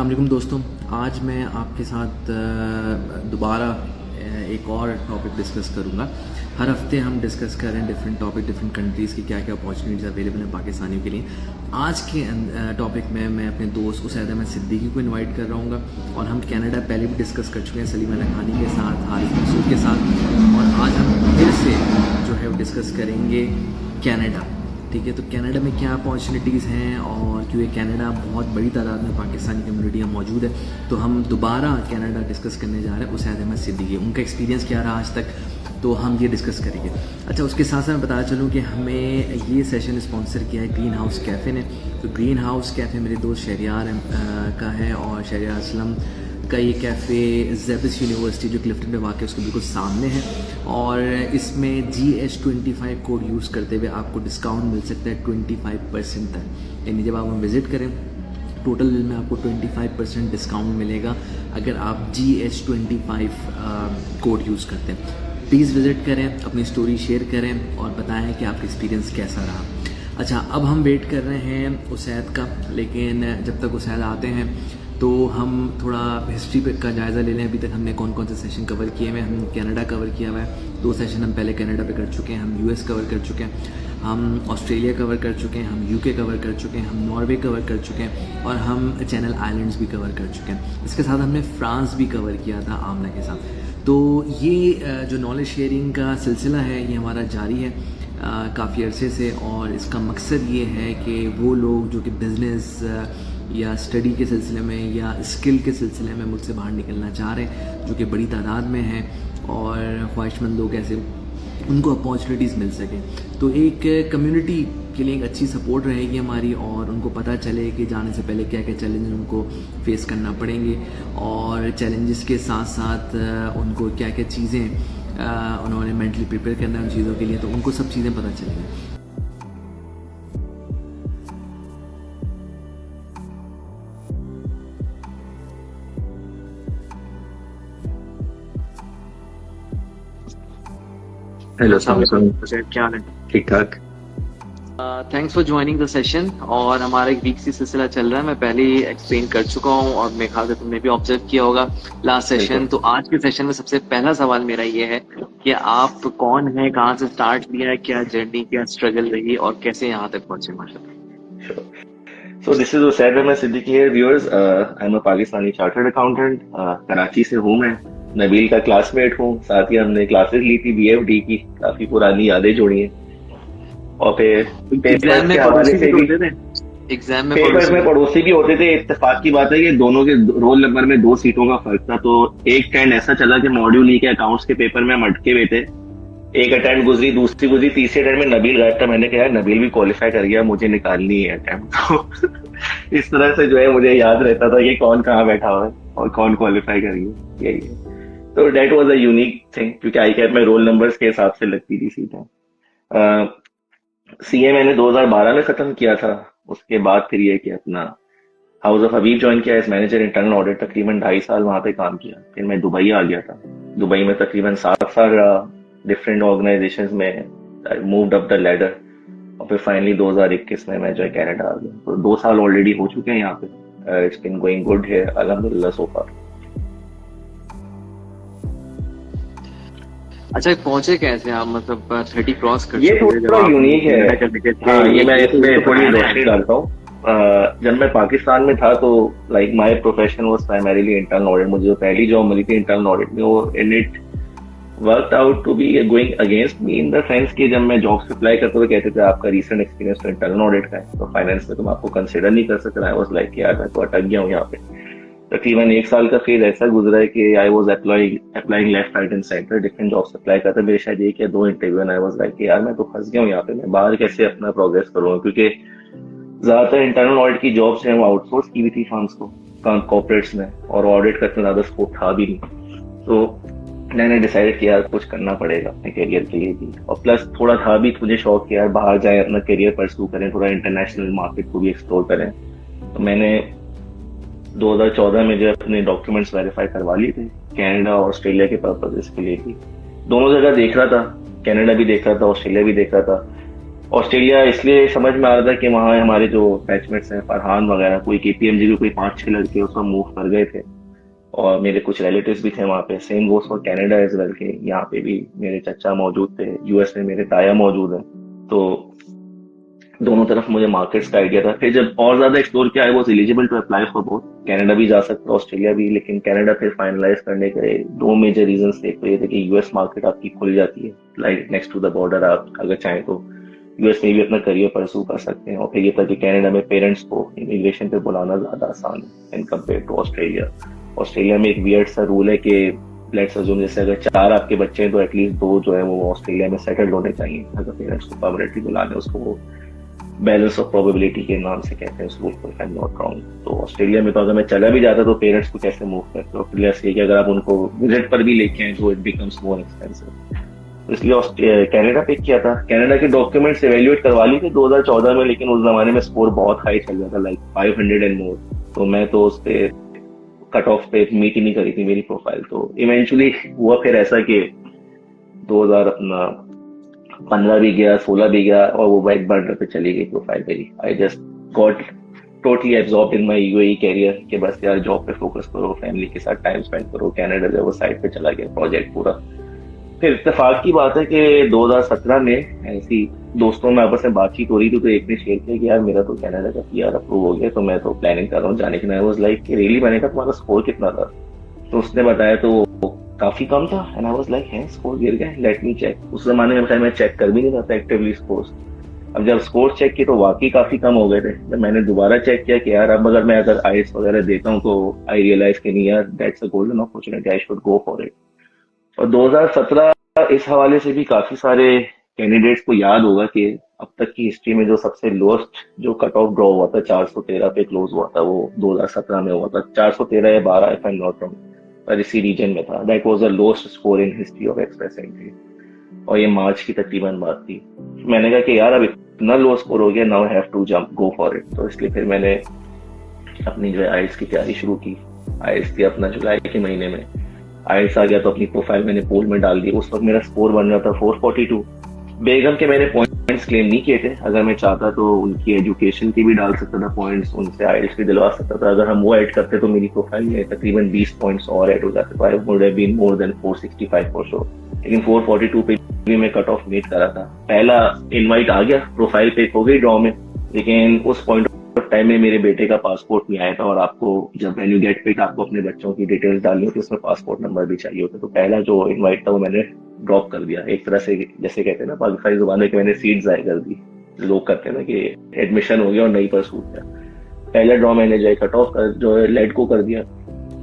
अस्सलाम वालेकुम दोस्तों। आज मैं आपके साथ दोबारा एक और टॉपिक डिस्कस करूँगा। हर हफ्ते हम डिस्कस कर रहे हैं डिफरेंट टॉपिक, डिफरेंट कंट्रीज़ की क्या क्या अपॉर्चुनिटीज़ अवेलेबल हैं पाकिस्तानियों के लिए। आज के टॉपिक में मैं अपने दोस्त उसैद अहमद सिद्दीकी को इनवाइट कर रहा हूँ और हम कनाडा पहले भी डिस्कस कर चुके हैं सलीम लखानी के साथ, हारिस मसूद के साथ, और आज हम फिर से जो है वो डिस्कस करेंगे कनाडा। ठीक है, तो कनाडा में क्या अपॉर्चुनिटीज़ हैं और क्योंकि कनाडा बहुत बड़ी तादाद में पाकिस्तानी कम्युनिटी मौजूद है, तो हम दोबारा कनाडा डिस्कस करने जा रहे हैं उसैद अहमद सिद्दीकी। उनका एक्सपीरियंस क्या रहा आज तक, तो हम ये डिस्कस करेंगे। अच्छा, उसके साथ साथ मैं बता चलूँ कि हमें ये सेशन स्पॉन्सर किया है ग्रीन हाउस कैफ़े ने। तो ग्रीन हाउस कैफ़े मेरे दोस्त शहरियार का है, और शहरियार असलम का ये कैफ़े ज़ेबिस यूनिवर्सिटी जो क्लिफ्टन में वाक़ है उसके बिल्कुल सामने है, और इसमें GH25 कोड यूज़ करते हुए आपको डिस्काउंट मिल सकता है 25% तक। यानी जब आप वहाँ विज़िट करें टोटल बिल में आपको 25% डिस्काउंट मिलेगा अगर आप GH25 कोड यूज़ करते हैं। प्लीज़ विज़िट करें, अपनी स्टोरी शेयर करें और बताएं कि आपका एक्सपीरियंस कैसा रहा। अच्छा, अब हम वेट कर रहे हैं उसैद का, लेकिन जब तक उसैद आते हैं तो हम थोड़ा हिस्ट्री पे का जायज़ा ले लें। अभी तक हमने कौन कौन से सेशन कवर किए हुए हैं। हम कनाडा कवर किया हुआ है, 2 सेशन हम पहले कनाडा पे कर चुके हैं। हम US कवर कर चुके हैं, हम ऑस्ट्रेलिया कवर कर चुके हैं, हम UK कवर कर चुके हैं, हम नॉर्वे कवर कर चुके हैं, और हम चैनल आइलैंड्स भी कवर कर चुके हैं। इसके साथ हमने फ्रांस भी कवर किया था आमना के साथ। तो ये जो नॉलेज शेयरिंग का सिलसिला है ये हमारा जारी है काफ़ी अरसे से, और इसका मकसद ये है कि वो लोग जो कि बिज़नेस या स्टडी के सिलसिले में या स्किल के सिलसिले में मुझसे बाहर निकलना चाह रहे हैं, जो कि बड़ी तादाद में हैं, और ख्वाहिशमंद लोग ऐसे उनको अपॉर्चुनिटीज़ मिल सकें, तो एक कम्युनिटी के लिए एक अच्छी सपोर्ट रहेगी हमारी, और उनको पता चले कि जाने से पहले क्या क्या चैलेंज उनको फेस करना पड़ेंगे, और चैलेंजेस के साथ साथ उनको क्या क्या चीज़ें उन्होंने मेंटली प्रिपेयर करना है उन चीज़ों के लिए, तो उनको सब चीज़ें पता चलेंगी। हेलो, अस्सलाम वालेकुम। क्या हाल है? ठीक ठाक। Thanks for joining the session. और हमारा एक वीक से सिलसिला चल रहा है, मैं पहले ही एक्सप्लेन कर चुका हूँ और मेरे ख्याल से तुमने भी ऑब्जर्व किया होगा लास्ट सेशन। तो आज के सेशन में सबसे पहला सवाल मेरा ये है कि आप कौन हैं, कहाँ से स्टार्ट किया, क्या जर्नी, क्या स्ट्रगल रही और कैसे यहाँ तक पहुंचे माशाल्लाह। So this is Usaid Ahmed Siddiqui here, viewers. I'm a Pakistani chartered accountant. Karachi से हूँ मैं। नबील का क्लासमेट हूँ, साथ ही हमने क्लासेस ली थी BFD की, काफी पुरानी यादें जुड़ी हैं। और फिर एग्जाम में पड़ोसी भी होते थे। एग्जाम में पेपर्स में पड़ोसी भी होते थे। इत्तेफाक की बात है कि दोनों के रोल नंबर में 2 सीटों का फर्क था, तो एक टाइम ऐसा चला कि मॉड्यूल ई के अकाउंट्स के पेपर में हम अटके हुए थे। एक अटेम्प्ट गुजरी, दूसरी गुजरी, तीसरे अटेम्प्ट में नबील गायब था। मैंने कहा नबील भी क्वालिफाई कर गया, मुझे निकालनी है अटेम्प्ट। तो इस तरह से जो है मुझे याद रहता था कि कौन कहाँ बैठा हुआ है और कौन क्वालिफाई कर गया, यही है। तो date was a unique thing, क्योंकि आई कैप में रोल नंबर्स के हिसाब से लगती थी सीटें। CA मैंने 2012 में खत्म किया था। उसके बाद फिर ये कि अपना हाउस ऑफ हबीब ज्वाइन किया एज मैनेजर इंटरनल ऑडिट। तकरीबन 2.5 साल वहां पे काम किया। फिर मैं दुबई आ गया था। दुबई में तकरीबन 7 साल रहा, डिफरेंट ऑर्गेनाइजेशंस में मूव्ड अप द लैडर, और फिर फाइनली 2021 में मैं जो है कनाडा आ गया। तो 2 साल ऑलरेडी हो चुके हैं यहाँ पे। It's been going good here अल्हम्दुलिल्लाह सो फार। अच्छा, पहुंचे कैसे आप, मतलब 30 क्रॉस कर ये थोड़ा यूनिक है। हाँ, ये मैं इसमें थोड़ी रोशनी डालता हूँ। जब मैं पाकिस्तान में था तो like my profession was primarily internal audit. मुझे जो पहली जॉब मिली थी इंटरनल ऑडिट में, वो in it worked out to be going against me in the sense कि जब मैं जॉब्स अप्लाई करते हुए कहते थे आपका रीसेंट एक्सपीरियंस तो इंटरनल ऑडिट का है, तो फाइनेंस में तुम आपको कंसिडर नहीं कर सकते। आई वाज लाइक यार मैं तो अटक गया हूँ यहाँ पे। तकरीबन 1 साल का फेज ऐसा गुजरा है कि I was applying left right and centre, different jobs apply करता। मेरे शायद 1 या 2 interview, and I was like यार मैं तो फंस गया हूँ यहाँ पे, मैं बाहर कैसे अपना प्रोग्रेस करूंगा, क्योंकि ज्यादातर इंटरनल ऑडिट की जॉब्स हैं वो आउटसोर्स की भी थी फर्म्स को, कॉर्पोरेट्स में, और ऑडिट का इतना ज्यादा स्कोप था भी नहीं। तो मैंने डिसाइड किया कुछ करना पड़ेगा अपने करियर के लिए भी, और प्लस थोड़ा था भी मुझे शौक कि यार बाहर जाए, अपना करियर परस्यू करें, थोड़ा इंटरनेशनल मार्केट को भी एक्सप्लोर करें। तो मैंने 2014 में जो अपने डॉक्यूमेंट्स वेरीफाई करवा लिए थे कनाडा और ऑस्ट्रेलिया के पर्पजेस के लिए भी। दोनों जगह देख रहा था, कनाडा भी देख रहा था, ऑस्ट्रेलिया भी देख रहा था। ऑस्ट्रेलिया इसलिए समझ में आ रहा था कि वहाँ हमारे जो बैचमेट्स हैं, फरहान वगैरह, कोई केपीएमजी के कोई 5-6 लड़के उसमें मूव कर गए थे, और मेरे कुछ रिलेटिव्स भी थे वहाँ पे। Same goes for Canada as well के यहाँ पे भी मेरे चचा मौजूद थे, यूएस में मेरे ताया मौजूद हैं। तो दोनों तरफ मुझे मार्केट्स का आइडिया था। फिर जब और ज्यादा एक्सप्लोर किया, I was eligible to apply for both, Canada भी जा सकता, ऑस्ट्रेलिया भी, लेकिन कनाडा फिर फाइनलाइज करने के दो मेजर रीजंस थे। एक तो ये थे कि यूएस मार्केट आपकी खुल जाती है, like next to the border, आप अगर चाहें तो यूएस में भी अपना करियर परसू कर सकते हैं। और फिर ये था कि कनाडा में पेरेंट्स को इमिग्रेशन पे बुलाना ज्यादा आसान है in compare to Australia. Australia में एक वियर्ड सा रूल है कि लेट्स अज्यूम जैसे अगर 4 आपके बच्चे हैं तो एटलीस्ट 2 जो है वो ऑस्ट्रेलिया में सेटल्ड होने चाहिए अगर पेरेंट्स को परमानेंटली बुलाने। उसको वो बैलेंस ऑफ प्रोबेबिलिटी के नाम से कहते हैं उस रूल को, if I am not wrong. तो ऑस्ट्रेलिया में तो अगर मैं चला भी जाता तो पेरेंट्स को कैसे मूव करते हो, प्लस ये कि अगर आप उनको विजिट पर भी लेके आए तो इट बिकम्स मोर एक्सपेंसिव। इसलिए कनाडा पिक किया था। कनाडा के डॉक्यूमेंट्स एवेल्युएट करवा ली थी 2014 में, लेकिन उस जमाने में स्कोर बहुत हाई चल रहा था, लाइक 500 एंड मोर। तो मैं तो उस पे कट ऑफ पे मीट ही नहीं करी थी मेरी प्रोफाइल। तो इवेंचुअली हुआ फिर ऐसा कि 2015 भी गया, 16 भी गया, और वो बैक बर्नर पे चली गई प्रोफाइल मेरी। I just got totally absorb in my UAE career कि बस यार जॉब पे फोकस करो, फैमिली के साथ टाइम स्पेंड करो। कनाडा जब वो साइड पे चला गया प्रोजेक्ट पूरा। फिर इत्तेफाक की बात है कि 2017 में ऐसी दोस्तों में आपस में बातचीत हो रही थी, तो एक ने शेयर किया कि यार मेरा तो कनाडा का पीआर अप्रूव हो गया, तो मैं तो प्लानिंग कर रहा हूँ जाने की। I was like really? मैंने कहा तुम्हारा स्कोर कितना था? तो उसने बताया तो काफी कम था। एंड आई वाज लाइक है स्कोर गिर गया, लेट मी चेक। उस जमाने में मैं चेक कर भी नहीं रहा था एक्टिवली स्कोर्स। अब जब स्कोर चेक किए तो वाकई काफी कम हो गए थे। जब मैंने दोबारा चेक किया कि यार अब अगर मैं आईएलटीएस वगैरह देता हूँ तो आई रियलाइज कि नहीं यार, that's a golden opportunity, I should go for it. और 2017 इस हवाले से भी काफी सारे कैंडिडेट्स को याद होगा कि अब तक की हिस्ट्री में जो सबसे लोएस्ट जो कट ऑफ ड्रॉ हुआ था 413 पे क्लोज हुआ था, वो 2017 में हुआ था। 413 या 12 if I am not wrong, पर इसी रीजन में था। That was the lowest score in history of express entry, और ये मार्च की तकरीबन बात थी। मैंने कहा कि यार अब इतना लो स्कोर हो गया, now I have to jump, go for it. तो इसलिए फिर मैंने अपनी जो है आईएलटीएस की तैयारी शुरू की। आईएलटीएस थी अपना जुलाई के महीने में, आईएलटीएस आ गया तो अपनी प्रोफाइल मैंने पोल में डाल दी। उस वक्त मेरा स्कोर बन रहा था 442। बेगम के मैंने पॉइंट्स क्लेम नहीं किए थे। अगर मैं चाहता तो उनकी एजुकेशन की भी डाल सकता था पॉइंट्स, उनसे आईएलटीएस भी दिलवा सकता था। अगर हम वो ऐड करते तो मेरी प्रोफाइल में तकरीबन 20 पॉइंट्स और ऐड हो जाते, तो I would have been more than 465 for sure. लेकिन 442 पे भी मैं कट ऑफ मीट करा था। पहला इनवाइट आ गया, प्रोफाइल पे हो गई ड्रॉ में, लेकिन उस पॉइंट ऑफ टाइम में मेरे बेटे का पासपोर्ट नहीं आया था। और आपको जब व्हेन यू गेट पिक आपको अपने बच्चों की डिटेल्स डालनी होती है, उसमें पासपोर्ट नंबर भी चाहिए होता है। तो पहला जो इनवाइट था वो मैंने ड्रॉप कर दिया। एक तरह से जैसे कहते हैं ना पाकिस्तानी जुबान में कि मैंने सीट जाया कर दी। लोग करते हैं ना कि एडमिशन हो गया और नहीं पर सूट गया। पहला ड्रॉ मैंने जो है कट ऑफ कर जो है लेट को कर दिया।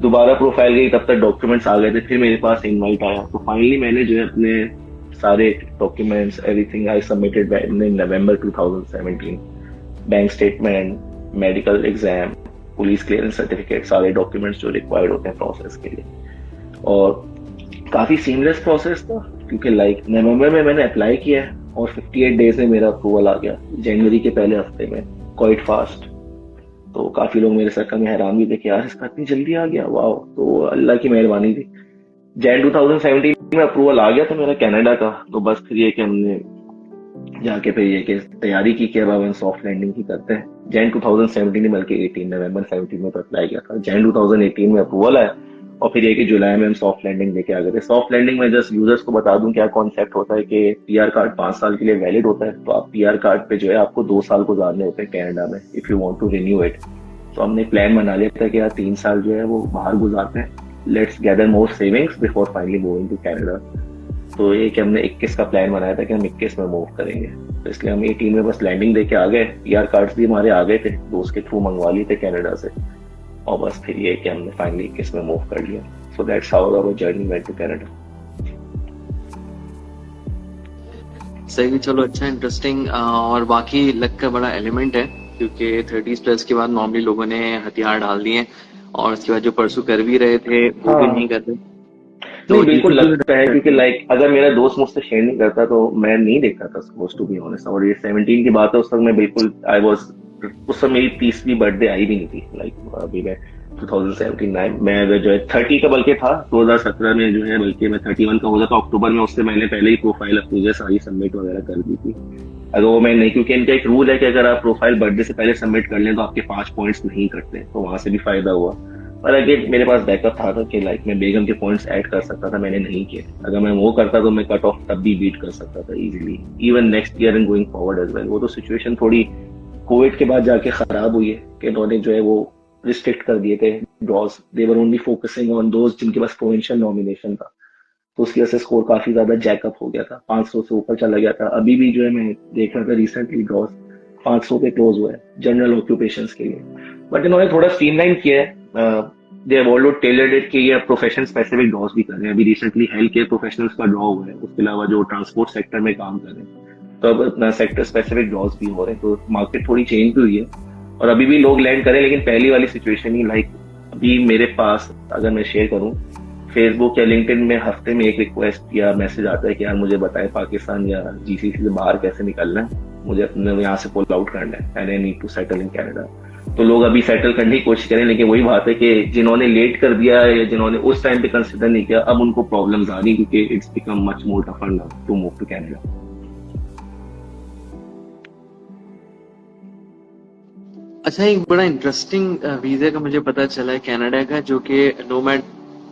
दोबारा प्रोफाइल गई, तब तक डॉक्यूमेंट्स आ गए थे, फिर मेरे पास इनवाइट आया। तो फाइनली मैंने जो है अपने सारे documents everything I submitted in November 2017। Bank statement, medical exam, police clearance certificate, सारे डॉक्यूमेंट्स जो रिक्वायर्ड होते हैं प्रोसेस के लिए। और काफी सीमलेस प्रोसेस था, क्योंकि लाइक नवंबर में मैंने अप्लाई किया और 58 डेज में मेरा अप्रूवल आ गया, जनवरी के पहले हफ्ते में, क्वाइट फास्ट। तो काफी लोग मेरे सर्कल में हैरान भी थे कि यार इसका इतनी जल्दी आ गया, वाह। तो अल्लाह की मेहरबानी थी। जैन 2017 में अप्रूवल आ गया था मेरा कनाडा का। तो बस फिर ये कि हमने जाके फिर ये कि तैयारी की कि अब हम सॉफ्ट लैंडिंग की करते हैं। जैन 2017 में, बल्कि 18 नवंबर 17 में तो अप्लाई किया था। जैन 2018 में अप्रूवल आया, और फिर ये कि जुलाई में हम सॉफ्ट लैंडिंग लेके आ गए थे। सॉफ्ट लैंडिंग में जस्ट यूजर्स को बता दूं क्या कॉन्सेप्ट होता है कि पीआर कार्ड 5 साल के लिए वैलिड होता है। तो आप पीआर कार्ड पे जो है आपको 2 साल गुजारने होते हैं कनाडा में, if you want to renew it. तो हमने प्लान बना लिया था कि यार 3 साल जो है वो बाहर गुजारते हैं, let's gather more savings before finally moving to Canada. तो ये कि हमने 21 का प्लान बनाया था कि हम 21 में मूव करेंगे। तो इसलिए हम 18 में बस लैंडिंग देके आ गए। पीआर कार्ड्स भी हमारे आ गए थे, दोस्त के थ्रू मंगवा लिए थे कनाडा से, और बस फिर ये कि हमने फाइनली 21 में मूव कर लिया। So that's how our journey went to Canada. सही, चलो अच्छा, इंटरेस्टिंग। और बाकी लक का बड़ा एलिमेंट है, क्योंकि 30 प्लस के बाद नॉर्मली लोगों ने हथियार डाल दिए, और उसके बाद जो परसू कर भी रहे थे वो भी नहीं कर रहे। तो बिल्कुल लगता है, क्योंकि लाइक अगर मेरा दोस्त मुझसे शेयर नहीं करता तो मैं नहीं देखता था स्कोर्स, टू बी ऑनेस्ट। और ये 17 की बात है, उस वक्त मैं बिल्कुल उस समय मेरी 30वीं बर्थडे आई भी नहीं थी। लाइक अभी मैं 2017 मैं अगर जो है 30 का बल्कि था 2017 में जो है, बल्कि मैं 31 का हो जाता अक्टूबर में, उससे मैंने पहले ही प्रोफाइल अपनी जो है सारी सबमिट वगैरह कर दी थी। अगर वो मैं नहीं, क्योंकि इनका एक रूल है कि अगर आप प्रोफाइल बर्थडे से पहले सबमिट कर लें तो आपके 5 पॉइंट्स नहीं कटते, तो वहां से भी फायदा हुआ। पर अगर मेरे पास बैकअप था कि लाइक मैं बेगम के पॉइंट्स ऐड कर सकता था, मैंने नहीं किया। अगर मैं वो करता तो मैं कट ऑफ तब भी बीट कर सकता था easily, even next year and going forward as well. वो तो सिचुएशन थोड़ी कोविड के बाद जाके खराब हुई है कि इन्होंने जो है वो रिस्ट्रिक्ट कर दिए थे draws. They were only focusing on those जिनके पास प्रोविंशियल नॉमिनेशन था, तो उसकी वजह से स्कोर काफी ज्यादा जैकअप हो गया था, 500 से ऊपर चला गया था। अभी भी जो है मैं देख रहा था रिसेंटली ड्रॉज 500 पे क्लोज हुआ है जनरल ऑक्यूपेशंस के लिए। बट इन्होंने थोड़ा स्ट्रीमलाइन किया है, they have also tailored it कि ये प्रोफेशन स्पेसिफिक ड्रॉज भी कर रहे हैं। अभी रिसेंटली हेल्थ केयर प्रोफेशनल्स का ड्रॉ हुआ है, उसके अलावा जो ट्रांसपोर्ट सेक्टर में काम कर रहे हैं, तो अब अपना सेक्टर स्पेसिफिक ड्रॉज भी हो रहे हैं, तो मार्केट थोड़ी चेंज भी हुई है और अभी भी लोग लैंड करें। लेकिन पहली वाली सिचुएशन ही लाइक अभी मेरे पास अगर मैं शेयर करूं, फेसबुक या लिंक्डइन में हफ्ते में एक रिक्वेस्ट या मैसेज आता है कि यार मुझे बताएं पाकिस्तान या जीसीसी से बाहर कैसे निकलना है, मुझे अपने यहाँ से पुल आउट करना है and I need to settle in Canada. तो लोग अभी सेटल करने की कोशिश करें, लेकिन वही बात है कि जिन्होंने लेट कर दिया या जिन्होंने उस टाइम पे कंसिडर नहीं किया, अब उनको प्रॉब्लम्स आ रही, क्योंकि it's become much more tougher now to move to Canada. अच्छा, एक बड़ा इंटरेस्टिंग वीजा का मुझे पता चला है कनाडा का, जो कि नोमैड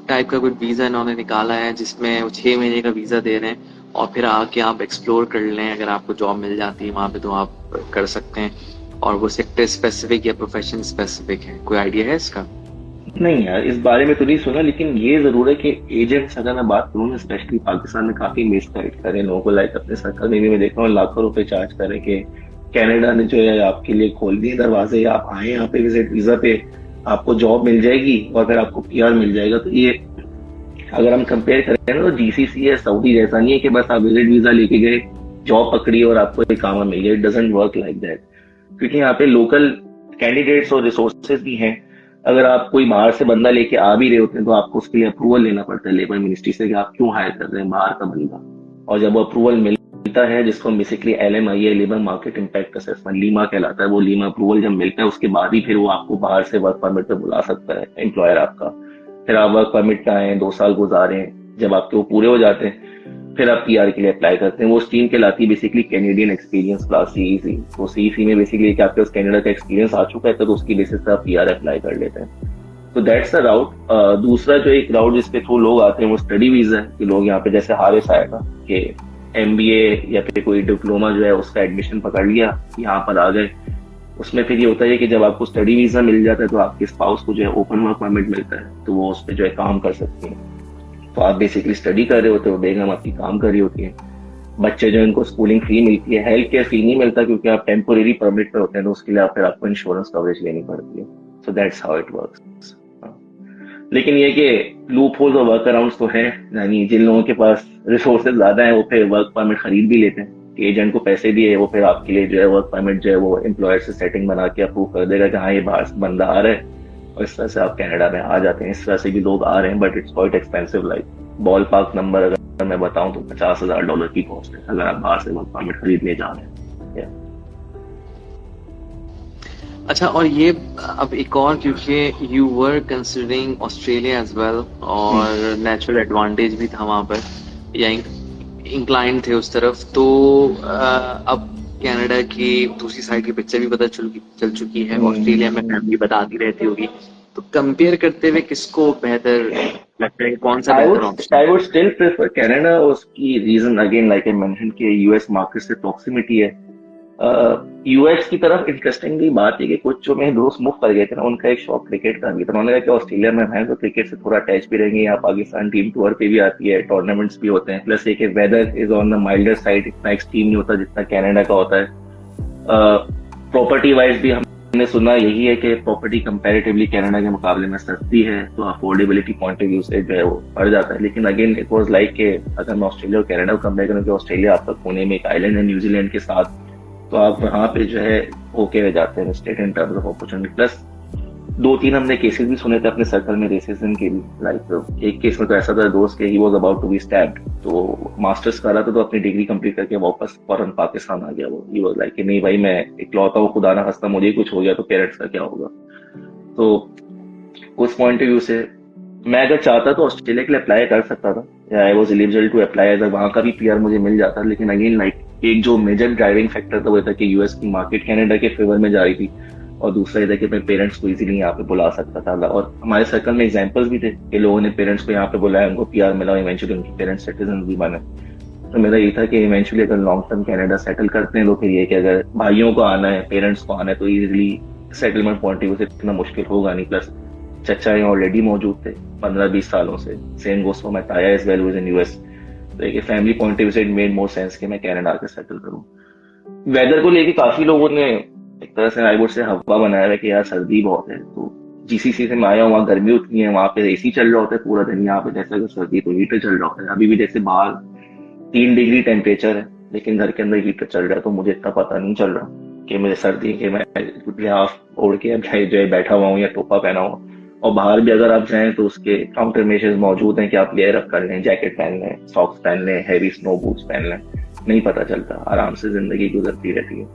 टाइप का कोई वीजा इन्होंने निकाला है, जिसमें वो 6 महीने का वीजा दे रहे हैं और फिर आके आप एक्सप्लोर कर लें। अगर आपको जॉब मिल जाती है वहां पे तो आप कर सकते हैं, और वो सेक्टर स्पेसिफिक या प्रोफेशन स्पेसिफिक है। कोई आइडिया है इसका? नहीं यार, इस बारे में तो नहीं सुना, लेकिन ये जरूर है कि एजेंट्स, अगर मैं बात करूँ ना, स्पेशली पाकिस्तान में काफी मिसगाइड करें लोगों को। लाइक अपने सर्कल में भी मैं देख रहा हूँ लाखों रुपए चार्ज करें कि कनाडा ने जो है आपके लिए खोल दिए दरवाजे, आप आए यहाँ पे विजिट वीजा पे, आपको जॉब मिल जाएगी और फिर आपको पीआर मिल जाएगा। तो ये अगर हम कंपेयर करें ना, तो जीसीसी या सऊदी जैसा नहीं है कि बस आप विजिट वीजा लेके गए, जॉब पकड़ी और आपको एक काम मिल गया। It doesn't work like that, क्योंकि यहाँ पे लोकल कैंडिडेट्स और रिसोर्सेज भी हैं। अगर आप कोई बाहर से बंदा लेके आ भी रहे होते हैं तो आपको उसके लिए अप्रूवल लेना पड़ता है लेबर मिनिस्ट्री से कि आप क्यों हायर कर रहे हैं बाहर का बंदा। और जब वो अप्रूवल मिलता है, जिसको बेसिकली LMI है, labour market impact assessment, Lima कहलाता है, वो लीमा अप्रूवल जब मिलता है उसके बाद ही फिर वो आपको बाहर से वर्क परमिट पे बुला सकता है एम्प्लॉयर आपका। फिर आप वर्क परमिट पे आए, 2 साल गुजारे, जब आपके वो पूरे हो जाते हैं फिर आप पीआर के लिए अप्लाई करते हैं। वो स्ट्रीम कहलाती है basically Canadian experience class CEC। तो CEC में बेसिकली कि आपके पास कनाडा का एक्सपीरियंस आ चुका है तो उसकी बेसिस पे आप पीआर अप्लाई कर लेते हैं। तो दैट्स अ राउट। दूसरा जो एक राउट जिसपे थ्रू लोग आते हैं वो स्टडी वीजा है, कि लोग यहाँ पे जैसे हारिस आया था कि MBA या फिर कोई डिप्लोमा जो है उसका एडमिशन पकड़ लिया, यहाँ पर आ गए। उसमें फिर ये होता है कि जब आपको स्टडी वीजा मिल जाता है तो आपके स्पाउस को जो है ओपन वर्क परमिट मिलता है, तो वो उस पर जो है काम कर सकते हैं। तो आप बेसिकली स्टडी कर रहे होते हो, बेगम आपकी काम कर रही होती है, बच्चे जो इनको स्कूलिंग फ्री मिलती है, हेल्थ केयर फ्री नहीं मिलता क्योंकि आप टेम्पोरेरी परमिट पे होते हैं, तो उसके लिए फिर आपको इंश्योरेंस कवरेज लेनी पड़ती है। सो दैट्स हाउ इट वर्क्स। लेकिन ये कि लूप होल्स और वर्क अराउंड्स तो हैं, यानी जिन लोगों के पास रिसोर्सेज ज्यादा है वो फिर वर्क परमिट खरीद भी लेते हैं, एजेंट को पैसे दिए, वो फिर आपके लिए जो है वर्क परमिट जो है वो एम्प्लॉयर से सेटिंग बना के अप्रूव कर देगा कि हाँ ये बाहर से बंदा आ रहा है, और इस तरह से आप कनाडा में आ जाते हैं। इस तरह से भी लोग आ रहे हैं, but it's quite expensive. Like ball park number अगर मैं बताऊं तो $50,000 की कॉस्ट है अगर आप बाहर से वर्क परमिट खरीदने जा रहे हैं। अच्छा, और ये अब एक और, क्योंकि you were considering Australia as well, और नेचुरल एडवांटेज भी था वहां पर, या इंक्लाइन थे उस तरफ, तो अब कनाडा की दूसरी साइड की पिक्चर भी पता चल चुकी है। ऑस्ट्रेलिया में फैमिली बताती रहती होगी, तो कंपेयर करते हुए किसको बेहतर लगता है, कौन सा बेहतर option? I would still prefer Canada। उसकी reason again like I mention कि यूएस मार्केट से प्रॉक्सिमिटी है। यूएस की तरफ इंटरेस्टिंगली बात है कि कुछ जो मेरे दोस्त मूव कर गए थे ना, उनका एक शौक क्रिकेट का भी था। उन्होंने कहा कि ऑस्ट्रेलिया में है तो क्रिकेट से थोड़ा अटैच भी रहेंगे, यहाँ पाकिस्तान टीम टूर पे भी आती है, टूर्नामेंट्स भी होते हैं, प्लस एक weather is on the milder side, इतना एक्सट्रीम नहीं होता जितना कनाडा का होता है। प्रॉपर्टी वाइज भी हमने सुना यही है कि प्रॉपर्टी कंपैरेटिवली कनाडा के मुकाबले में सस्ती है, तो अफोर्डेबिलिटी पॉइंट ऑफ व्यू से जो है वो बढ़ जाता है। लेकिन अगेन इट वाज लाइक कि अगर मैं ऑस्ट्रेलिया और कनाडा को कंपेयर करूँ कि ऑस्ट्रेलिया आपका कोने में एक आइलैंड है न्यूजीलैंड के साथ, तो आप वहां पे जो है ओके हो जाते हैं state in terms of opportunity. Plus 2-3 हमने केसेस भी सुने थे अपने सर्कल में रेसिज्म के भी। लाइक एक केस में तो ऐसा था दोस्त के ही was about to be stabbed, तो मास्टर्स कर रहा था तो अपनी डिग्री कंप्लीट करके वापस फौरन पाकिस्तान आ गया। वो ही वाज लाइक कि नहीं भाई मैं इकलौता हूँ, खुदा ना खास्ता मुझे कुछ हो गया तो पेरेंट्स का क्या होगा। तो उस पॉइंट ऑफ व्यू से मैं अगर चाहता तो ऑस्ट्रेलिया के लिए अप्लाई कर सकता था, I was eligible to apply as, वहां का भी पीआर मुझे मिल जाता, लेकिन अगेन लाइक एक जो मेजर ड्राइविंग फैक्टर था वो था कि यूएस की मार्केट कनाडा के फेवर में जा रही थी, और दूसरा ये था कि अपने पेरेंट्स को इजीली यहाँ पे बुला सकता था। और हमारे सर्कल में एग्जांपल्स भी थे कि लोगों ने पेरेंट्स को यहाँ पे बुलाया, उनको पीआर मिला, इवेंचुअली उनके पेरेंट्स सिटीजन भी बने। तो मेरा ये था कि इवेंचुअली अगर लॉन्ग टर्म कनाडा सेटल करते हैं तो फिर ये कि अगर भाइयों को आना है, पेरेंट्स को आना है, तो easily settlement point of view से इतना मुश्किल होगा नहीं। प्लस चचा यहाँ ऑलरेडी मौजूद थे 15-20 सालों से, सेम गोस फॉर माय ताया एज वेल इन यूएस। तो एक फैमिली पॉइंट ऑफ व्यू से इट मेड मोर सेंस कि मैं कनाडा आके सेटल करूं। वेदर को लेके काफी लोगों ने एक तरह से आई वुड से हवा बनाया है कि यार सर्दी बहुत है, तो जीसीसी से मैं आया हूँ, वहाँ गर्मी उतनी है, वहाँ पे एसी चल रहा होता है पूरा दिन, यहाँ पे जैसे अगर सर्दी तो हीटर चल रहा होता है। अभी भी जैसे बाहर 3 डिग्री टेम्परेचर है लेकिन घर के अंदर हीटर चल रहा है, तो मुझे इतना पता नहीं चल रहा कि मुझे सर्दी के मैं लिहाफ ओढ़ के जो है बैठा हुआ हूँ या टोपा पहना हुआ। और बाहर भी अगर आप जाएं तो उसके काउंटर मेजर्स मौजूद हैं कि आप लेयर अप कर लें, जैकेट पहन लें, सॉक्स पहन लें, हैवी स्नो बूट्स पहन लें, नहीं पता चलता, आराम से जिंदगी गुजरती रहती है।